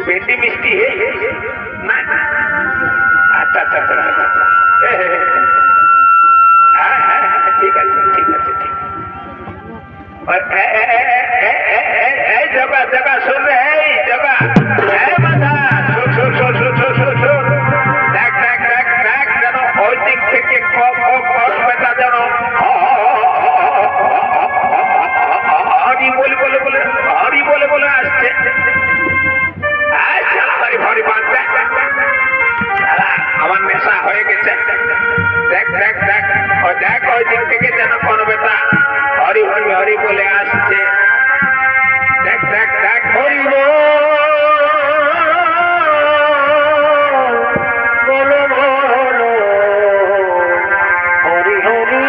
बेटी मिष्टी है ना? अच्छा अच्छा अच्छा ठीक है ठीक है ठीक। और जगह जगह सुन रहे जगह माथा सुन सुन सुन सुन सुन सुन देख देख देख देख जानो ওই দিক থেকে কম বেটা জানো হরি বলে বলে বলে হরি বলে বলে আসছে। হরি হরি বাঁধবে আমার নেশা হয়ে গেছে। দেখ দেখ দেখ ওই দেখ ওই দিক থেকে যেন কোন বেটা হরি হরি হরি বলে আসছে। দেখ দেখ দেখ হরি বলো বলো হরি হরি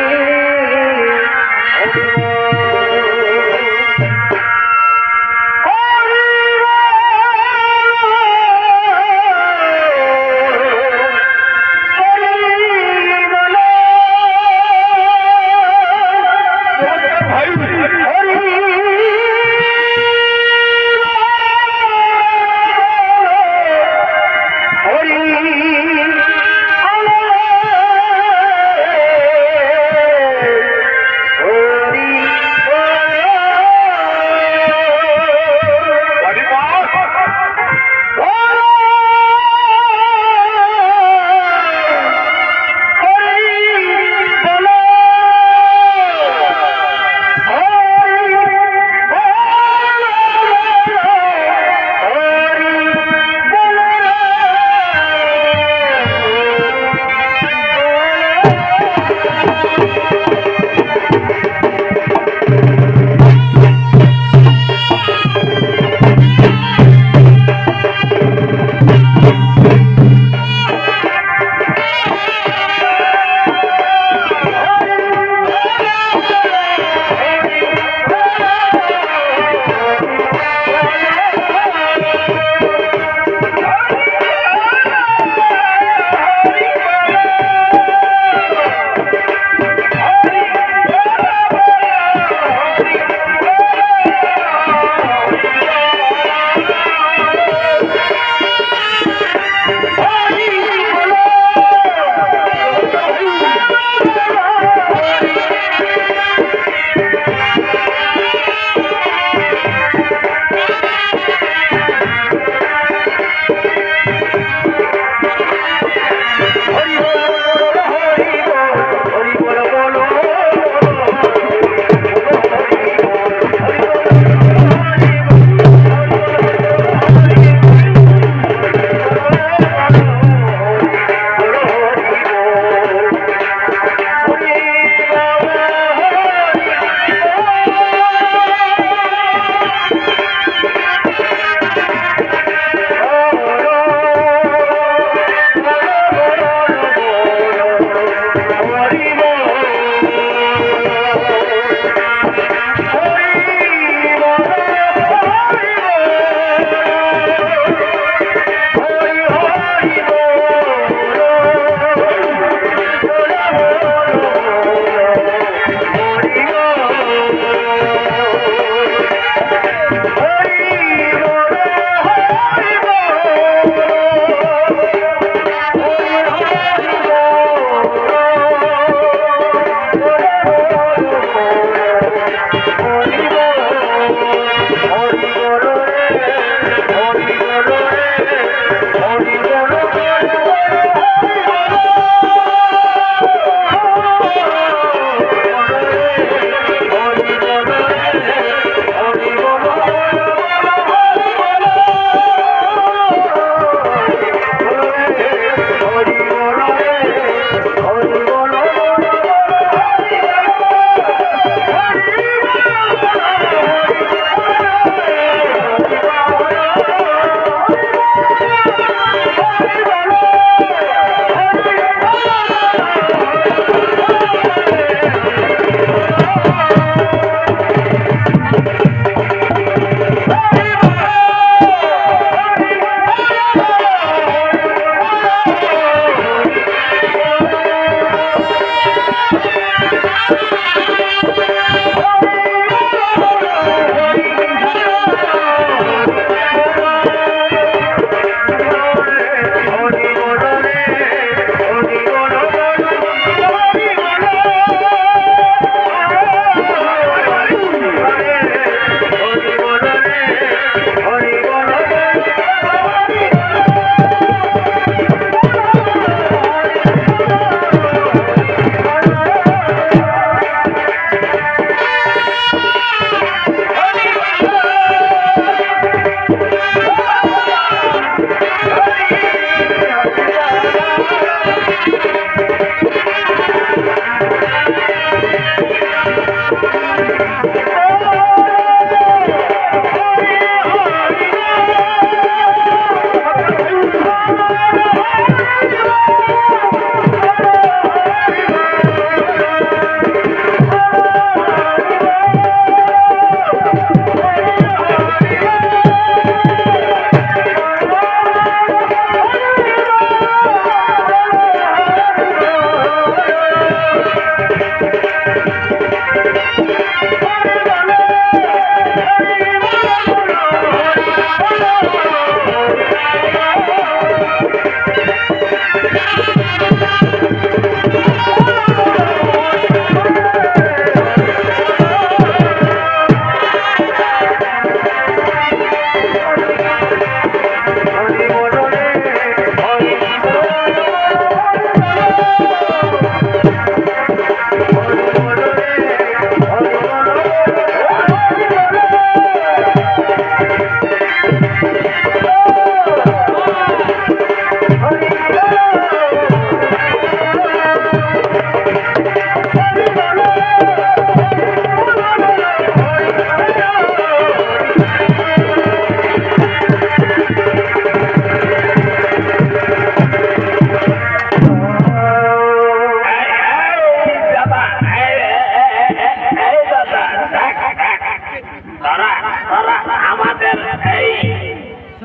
তোরা আমাদের এই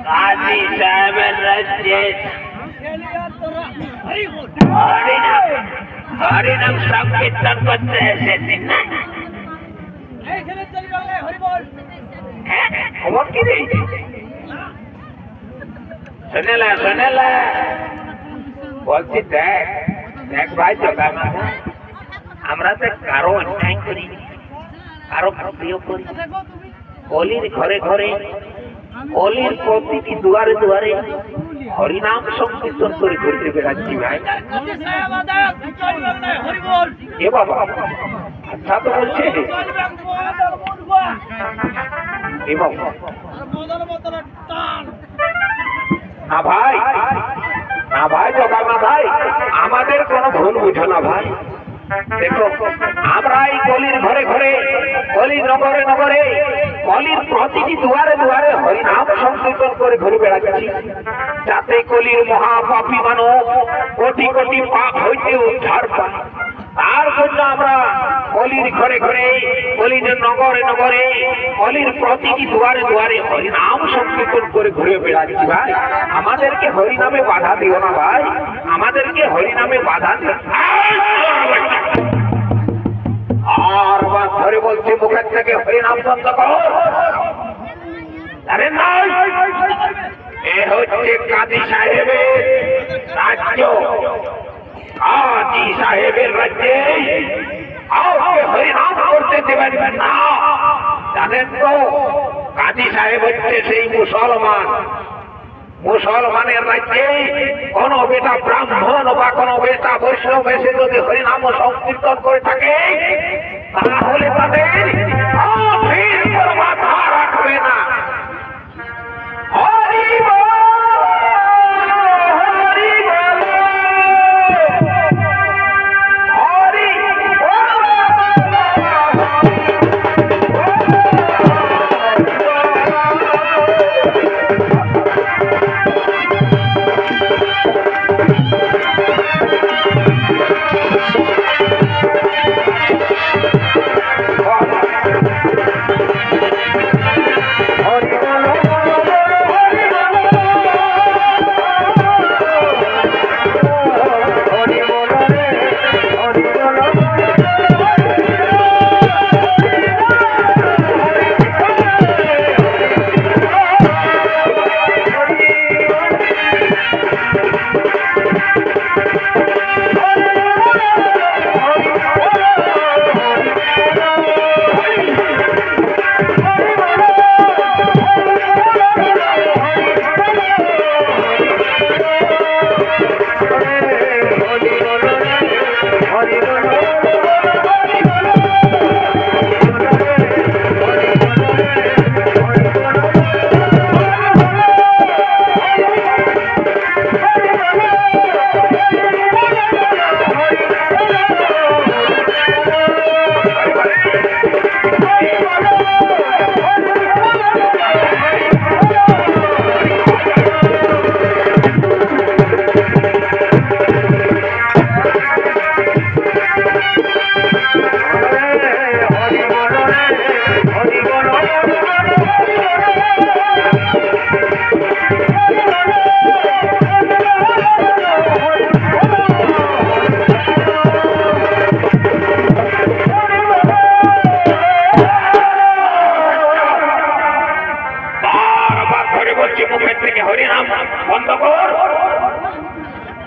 কাজী সাহেবের রাজ্যে হরিনাম সংকীর্তন করতে এসেছেন না? খবর কি রে? শোনেলা বলছি দেখ ভাই জগা আমরা তো কারো অন্যায় করি, কারো প্রিয় করি। কলির ঘরে ঘরে, কলির প্রতিটি দুয়ারে দুয়ারে হরিনাম সংকীর্তন করে ঘুরতে বেড়াচ্ছি ভাই। এ বাবা, আচ্ছা তো বলছে না ভাই, না ভাই জগা না ভাই, আমাদের কোনো ভুল বুঝো না ভাই। দেখো আমরা এই কলির ঘরে ঘরে, কলির নগরে নগরে, কলির প্রতিটি দুয়ারে দুয়ারে হরিনাম সংকীর্তন করে ঘুরে বেড়াচ্ছি, যাতে কলির মহাপাপী মানব কোটি কোটি পাপ হইতে উদ্ধার পায়। তার জন্য আমরা কলির ঘরে ঘরে, কলির নগরে নগরে, কলির প্রতিটি দুয়ারে দুয়ারে হরিনাম সংকীর্তন করে ঘুরে বেড়াচ্ছি ভাই। আমাদেরকে হরিনামে বাধা দিও না ভাই, আমাদেরকে হরিনামে বাধা দিও। আর বাদ ধরে বলছে মুখের থেকে হরিনাম বন্ধ কর। আরে নাই, এ হচ্ছে কাজী সাহেবের রাজ্য। কাজী সাহেবের রাজ্যে কাউকে হরিনাম করতে দেবেন না। জানেন তো কাজী সাহেব হচ্ছে সেই মুসলমান। মুসলমানের রাজ্যে কোন বেটা ব্রাহ্মণ বা কোন বেটা বৈষ্ণব এসে যদি হরিনাম সংকীর্তন করে থাকে, তাহলে তাদের মাথা রাখবে না।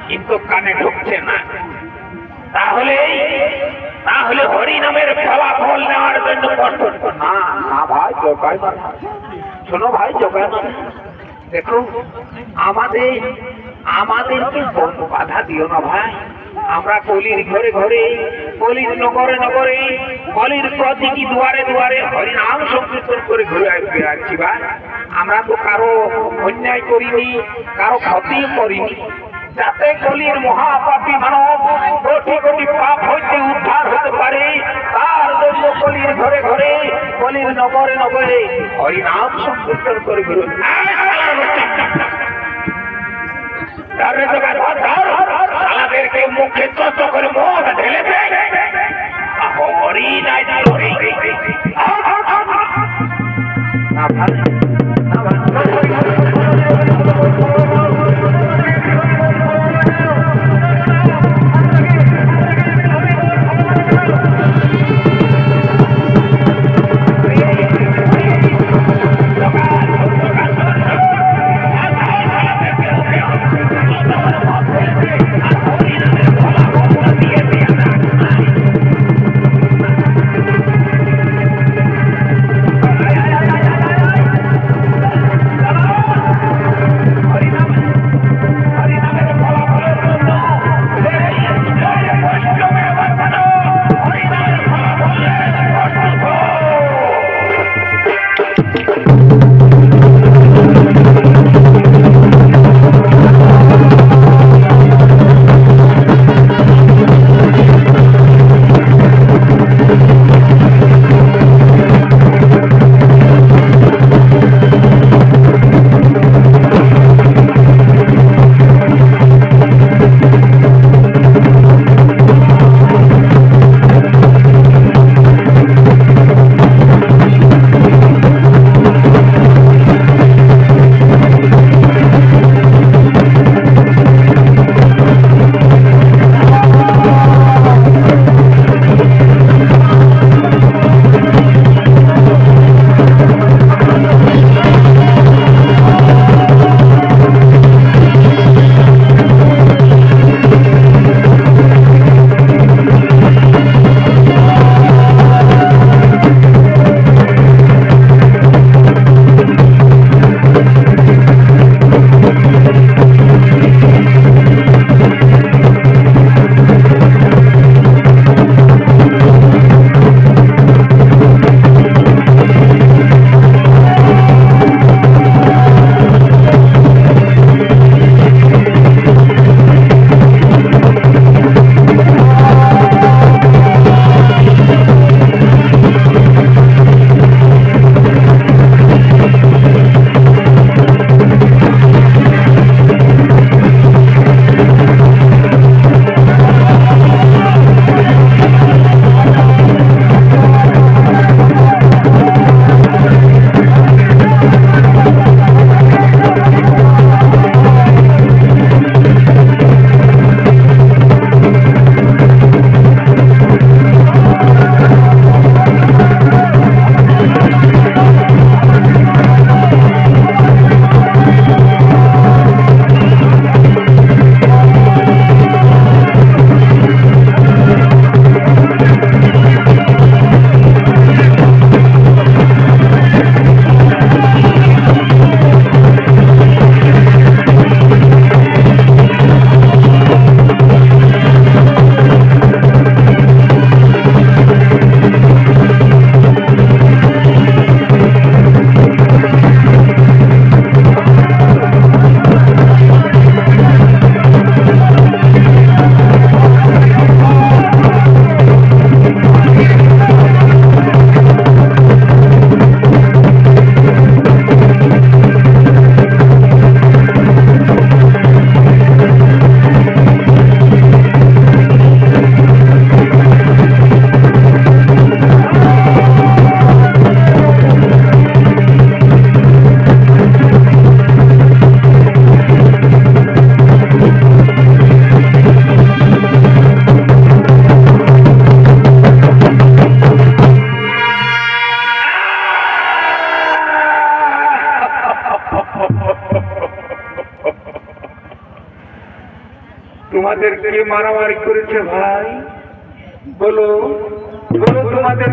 কিন্তু কানে ঢুকছে না। তাহলে তাহলে হরিনামের ফলাফল নেওয়ার জন্য কষ্ট না। না ভাই জোগায় না, শোনো ভাই জোগায় না। দেখো আমাদেরকে বাধা দিও না ভাই। আমরা কলির ঘরে ঘরে, কলির নগরে নগরে, কলির প্রতিটি দুয়ারে দুয়ারে হরিনাম সংকীর্তন করে ঘুরে আসছি ভাই। আমরা তো কারো অন্যায় করিনি, কারো ক্ষতি করিনি, যাতে কলির মহাপাপী মানব কোটি কোটি পাপ হইতে উদ্ধার হতে পারে। তার জন্য কলির ঘরে ঘরে, কলির নগরে নগরে হরিনাম সংকীর্তন করে ঘুরে। তাদেরকে মুখে চট করে মদ ঢেলে দেয়। না ভাই না ভাই তোমাদের কে মারামারি করেছে ভাই? বলো বলো তোমাদের